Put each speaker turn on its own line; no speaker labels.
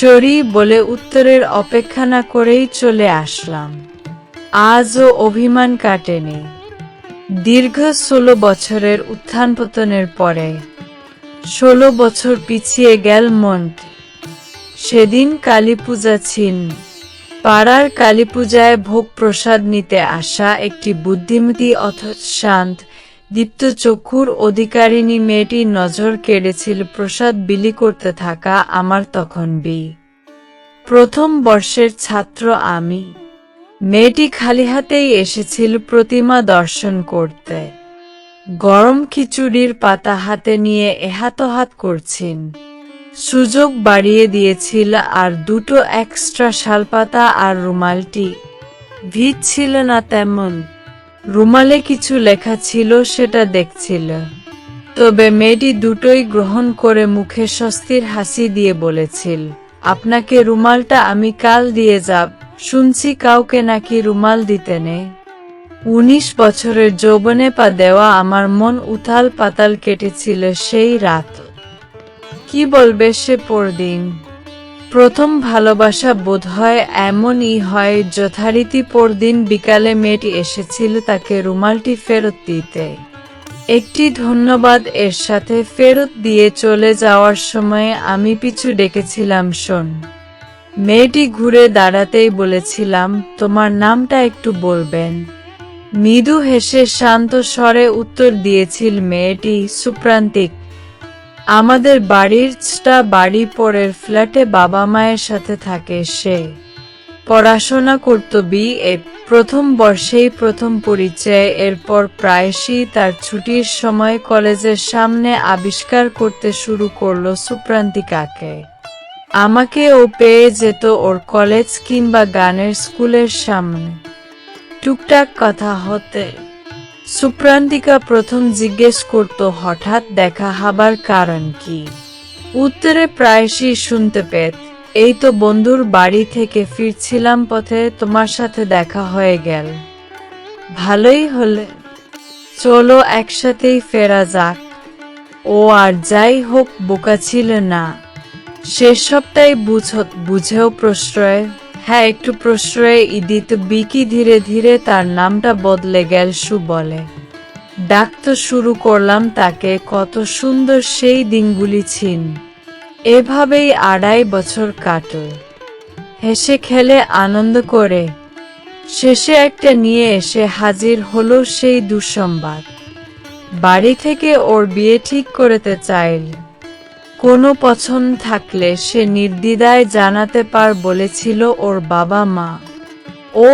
Sorry বলে উত্তরের অপেক্ষা না করেই চলে আসলাম। আজও অভিমান কাটেনি। দীর্ঘ 16 বছরের উত্থান পতনের পরে 16 বছর পিছিয়ে গেল মন্ট। সেদিন কালীপূজা ছিল। পাড়ার কালীপূজায় ভোগ প্রসাদ নিতে আসা একটি বুদ্ধিমতী অথচ শান্ত, দীপ্ত চক্ষুর অধিকারিণী মেয়েটির নজর কেড়েছিল প্রসাদ বিলি করতে থাকা আমার তখন প্রথম বর্ষের ছাত্র আমি। মেয়েটি খালি হাতেই এসেছিল প্রতিমা দর্শন করতে। গরম খিচুড়ির পাতা হাতে নিয়ে এহাতহাত করছেন। সুযোগ বাড়িয়ে দিয়েছিল আর দুটো এক্সট্রা শালপাতা আর রুমালটি। ভিড় ছিল না তেমন। রুমালে কিছু লেখা ছিল সেটা দেখছিল। তবে মেয়েটি দুটোই গ্রহণ করে মুখে স্বস্তির হাসি দিয়ে বলেছিল, আপনাকে রুমালটা আমি কাল দিয়ে যাব। শুনছি কাউকে নাকি রুমাল দিতে নেই। 19 বছরের যৌবনে পা দেওয়া আমার মন উথাল পাতাল কেটেছিল সেই রাত। কি বলবে সে পরদিন? প্রথম ভালোবাসা বোধহয় এমনই হয়। যথারীতি পরদিন বিকালে মেয়েটি এসেছিল তাকে রুমালটি ফেরত দিতে। একটি ধন্যবাদ এর সাথে ফেরত দিয়ে চলে যাওয়ার সময় আমি পিছু ডেকেছিলাম, শোন। মেয়েটি ঘুরে দাঁড়াতেই বলেছিলাম, তোমার নামটা একটু বলবেন? মৃদু হেসে শান্ত স্বরে উত্তর দিয়েছিল মেয়েটি, সুপ্রান্তিক। আমাদের বাড়ির বাড়ি পরের ফ্ল্যাটে বাবা মায়ের সাথে থাকে সে। পড়াশোনা করত বিএ। প্রথম বর্ষেই প্রথম পরিচয়। এরপর প্রায়শই তার ছুটির সময় কলেজের সামনে আবিষ্কার করতে শুরু করলো সুপ্রান্তিকাকে। আমাকেও পেয়ে যেত ওর কলেজ কিংবা গানের স্কুলের সামনে। টুকটাক কথা হতে। সুপ্রান্তিকা প্রথম জিজ্ঞেস করত হঠাৎ দেখা হবার কারণ কি। উত্তরে প্রায়শই শুনতে পেত, এই তো বন্ধুর বাড়ি থেকে ফিরছিলাম, পথে তোমার সাথে দেখা হয়ে গেল। ভালোই হলে, চলো একসাথেই ফেরা যাক। ও আর যাই হোক বোকা ছিল না। শেষ সপ্তাহে বুঝেও প্রশ্রয়, হ্যাঁ একটু প্রশ্রয় দিত বিকি। ধীরে ধীরে তার নামটা বদলে গেল সু বলে। ডাকতে শুরু করলাম তাকে। কত সুন্দর সেই দিনগুলি ছিল। এভাবেই 2.5 বছর কাটল, হেসে খেলে আনন্দ করে। শেষে একটা নিয়ে এসে হাজির হলো সেই দুঃসংবাদ। বাড়ি থেকে ওর বিয়ে ঠিক করতে চাইল। কোনো পছন্দ থাকলে সে নির্দ্বিধায় জানাতে বলেছিল ওর বাবা মা। ও